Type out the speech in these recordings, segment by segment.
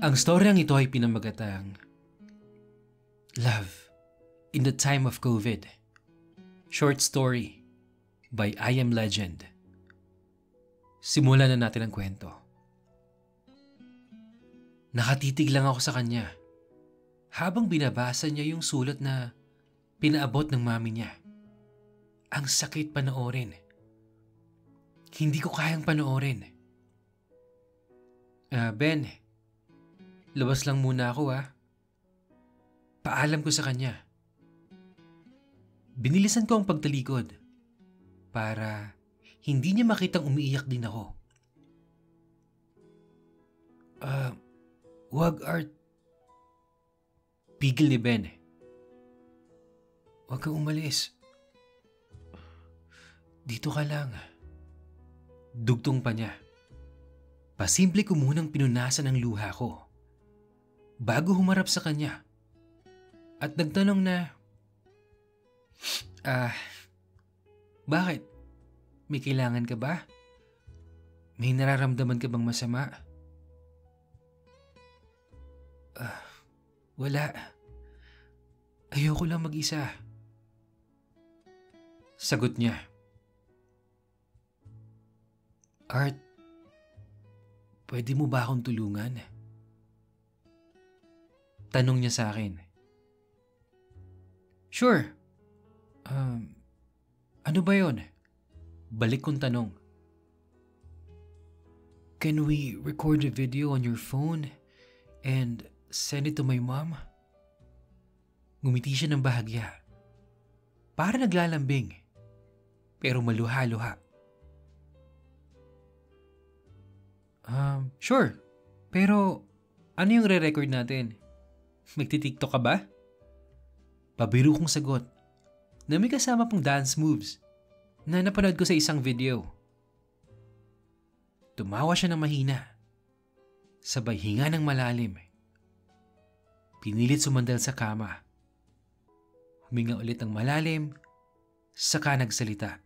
Ang storyang ito ay pinamagatang Love in the Time of COVID. Short story by I Am Legend. Simulan na natin ang kwento. Nakatitig lang ako sa kanya habang binabasa niya yung sulat na pinaabot ng mami niya. Ang sakit panoorin. Hindi ko kayang panoorin. Ben, labas lang muna ako ha. Paalam ko sa kanya. Binilisan ko ang pagtalikod para hindi niya makitang umiiyak din ako. Wag Art. Pigil ni Ben. Wag kang umalis. Dito ka lang. Dugtong pa niya. Pasimple ko munang pinunasan ang luha ko bago humarap sa kanya at nagtanong na, bakit? May kailangan ka ba? May nararamdaman ka bang masama? Wala. Ayoko lang mag-isa. Sagot niya. Art, pwede mo ba akong tulungan? Tanong niya sa akin. Sure. Ano ba yon? Balik kong tanong. Can we record a video on your phone and send it to my mom? Ngumiti siya ng bahagya. Para naglalambing. Pero maluha-luha. Sure. Pero ano yung re-record natin? Magti-TikTok ka ba? Pabiro kong sagot na may kasama pang dance moves na napanood ko sa isang video. Tumawa siya ng mahina. Sabay hinga ng malalim. Pinilit sumandal sa kama. Huminga ulit ng malalim, saka nagsalita.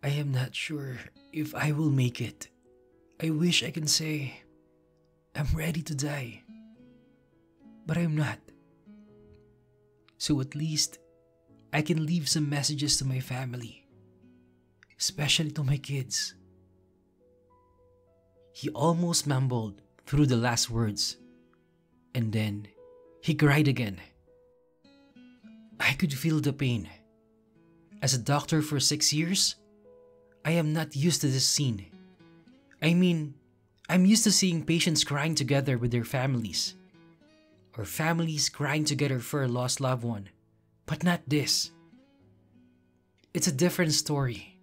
I am not sure if I will make it. I wish I can say I'm ready to die. But I'm not. So at least I can leave some messages to my family, especially to my kids. He almost mumbled through the last words, and then he cried again. I could feel the pain. As a doctor for 6 years, I am not used to this scene. I mean, I'm used to seeing patients crying together with their families, or families crying together for a lost loved one, but not this. It's a different story.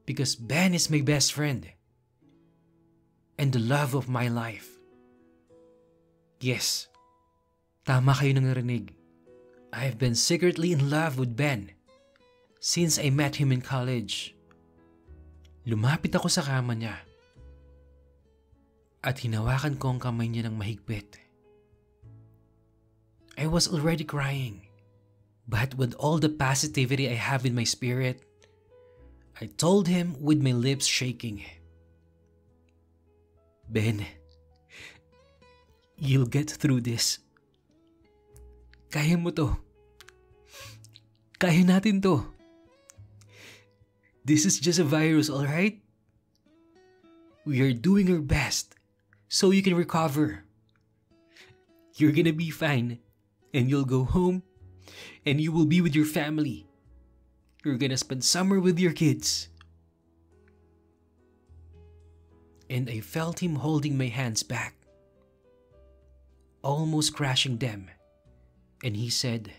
Because Ben is my best friend and the love of my life. Yes, tama kayo nang narinig. I've been secretly in love with Ben since I met him in college. Lumapit ako sa kama niya at hinawakan ko ang kamay niya ng mahigpit. I was already crying, but with all the positivity I have in my spirit, I told him with my lips shaking, Ben, you'll get through this. Kaya mo to. Kaya natin to. This is just a virus, alright? We are doing our best so you can recover. You're gonna be fine and you'll go home and you will be with your family. You're gonna spend summer with your kids. And I felt him holding my hands back, almost crashing them. And he said,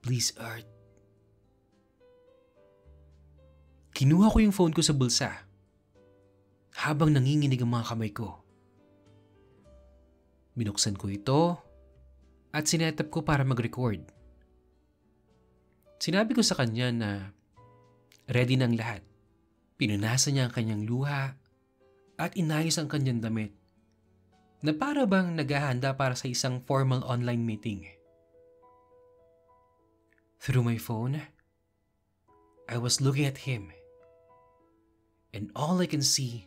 Please, Art. Kinuha ko yung phone ko sa bulsa habang nanginginig ang mga kamay ko. Binuksan ko ito at sinetap ko para mag-record. Sinabi ko sa kanya na ready ng lahat. Pinunasan niya ang kanyang luha at inayos ang kanyang damit na para bang naghahanda para sa isang formal online meeting. Through my phone, I was looking at him and all I can see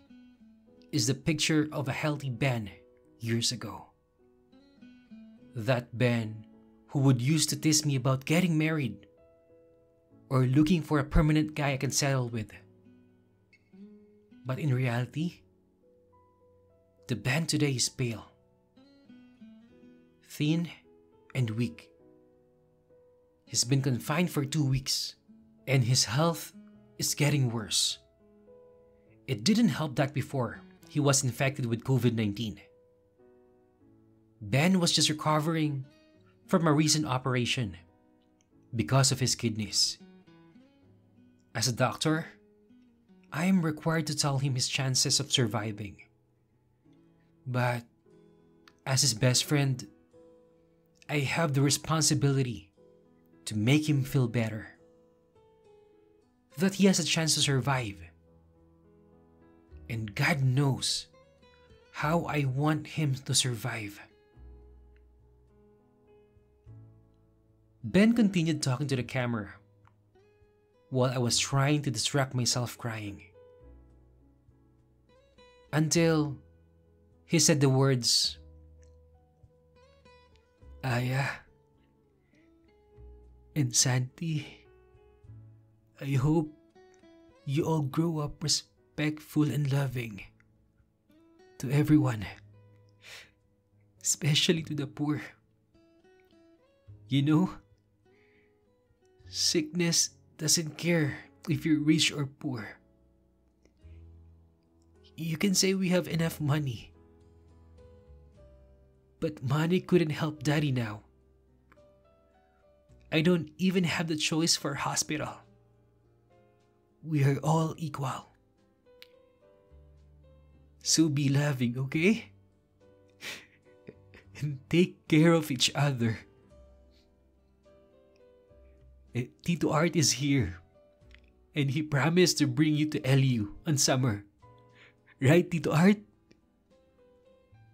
is the picture of a healthy Ben years ago. That Ben who would used to tease me about getting married or looking for a permanent guy I can settle with. But in reality, the Ben today is pale, thin, and weak. He's been confined for 2 weeks, and his health is getting worse. It didn't help that before he was infected with COVID-19. Ben was just recovering from a recent operation because of his kidneys. As a doctor, I am required to tell him his chances of surviving. But as his best friend, I have the responsibility to make him feel better, that he has a chance to survive. And God knows how I want him to survive. Ben continued talking to the camera while I was trying to distract myself crying. Until he said the words, "Aya and Santi, I hope you all grow up respectful and loving to everyone, especially to the poor. You know, sickness doesn't care if you're rich or poor. You can say we have enough money, but money couldn't help Daddy now. I don't even have the choice for a hospital. We are all equal. So be loving, okay? And take care of each other. Tito Art is here, and he promised to bring you to LU on summer. Right, Tito Art?"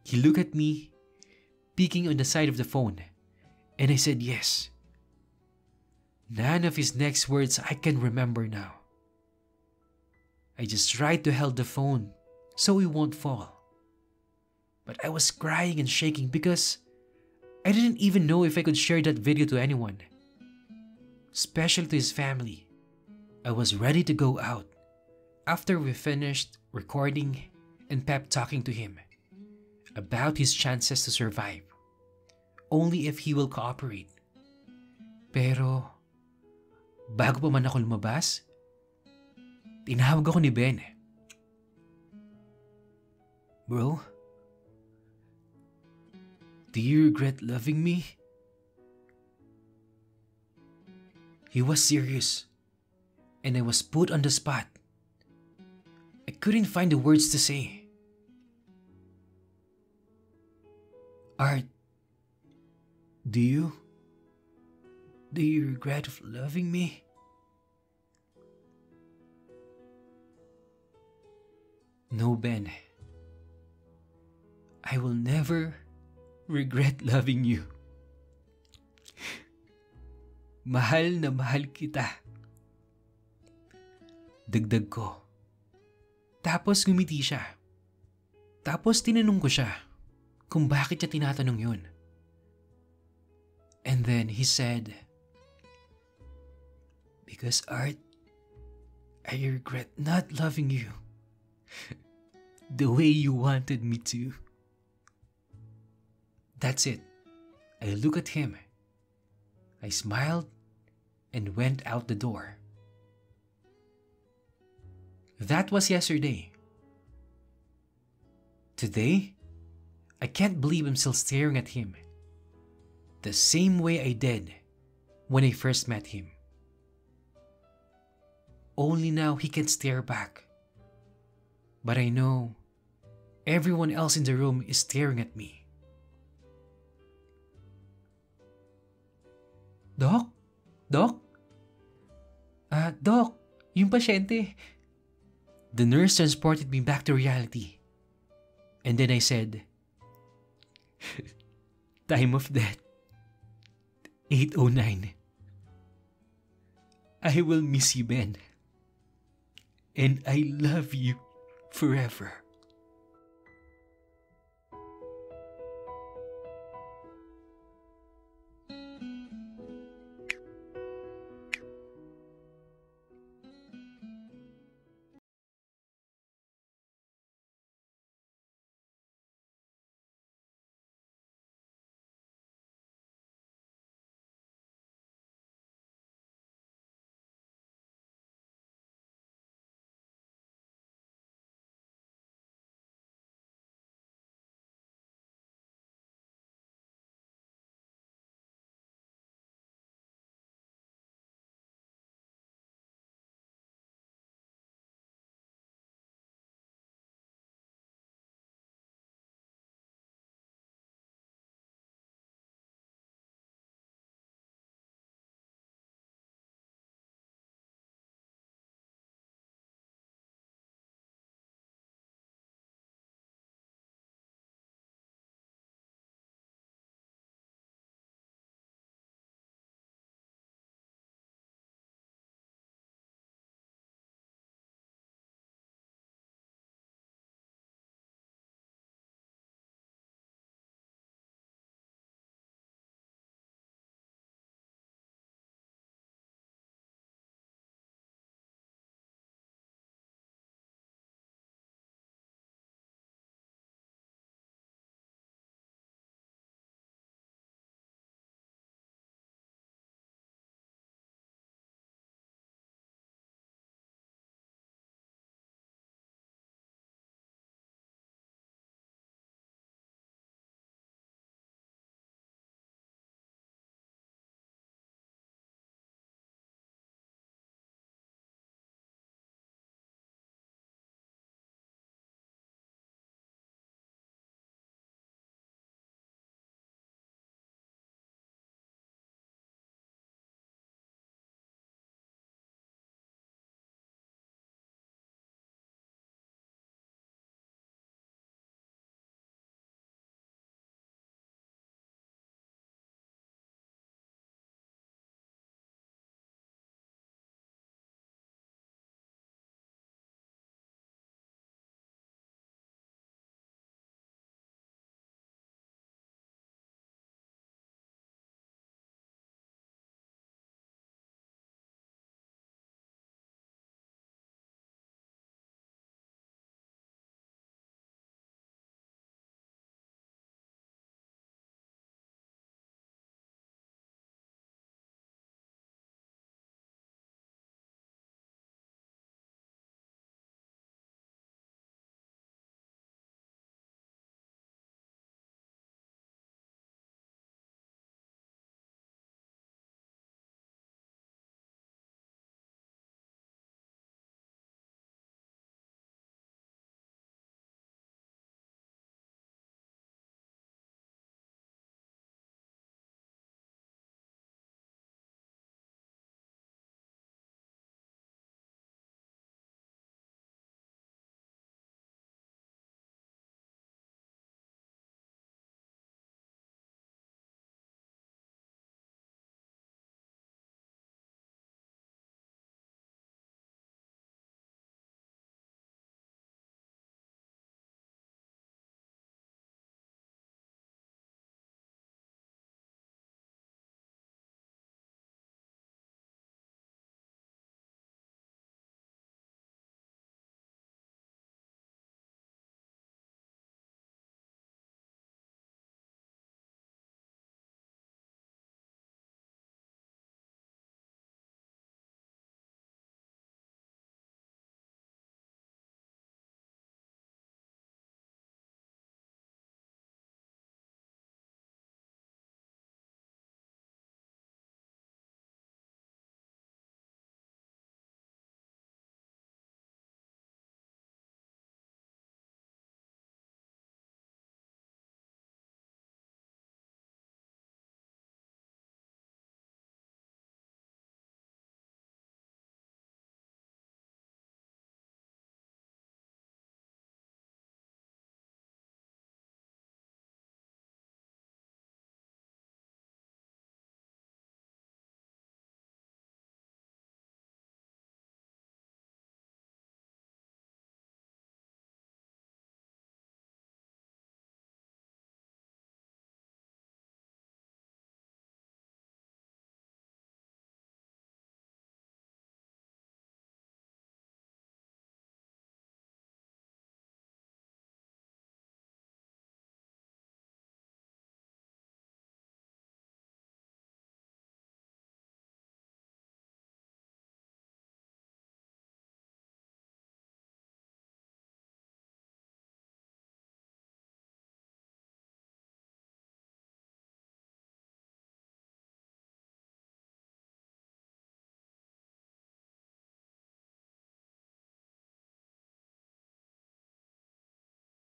He looked at me, peeking on the side of the phone, and I said yes. None of his next words I can remember now. I just tried to hold the phone so he won't fall. But I was crying and shaking because I didn't even know if I could share that video to anyone, especially to his family. I was ready to go out after we finished recording and pep talking to him about his chances to survive, only if he will cooperate. Pero bago pa man ako lumabas, tinawag ako ni Ben. "Bro, do you regret loving me?" He was serious, and I was put on the spot. I couldn't find the words to say. "Art, do you regret loving me?" "No, Ben. I will never regret loving you. Mahal na mahal kita." Dagdag ko. Tapos ngumiti siya. Tapos tinanong ko siya kung bakit niya tinatanong yun. And then he said, "Because Art, I regret not loving you the way you wanted me to." That's it. I looked at him. I smiled and went out the door. That was yesterday. Today, I can't believe I'm still staring at him the same way I did when I first met him. Only now he can stare back. But I know everyone else in the room is staring at me. "Doc? Doc? Doc, yung pasyente." The nurse transported me back to reality. And then I said, "Time of death, 8:09. I will miss you, Ben. and I love you forever.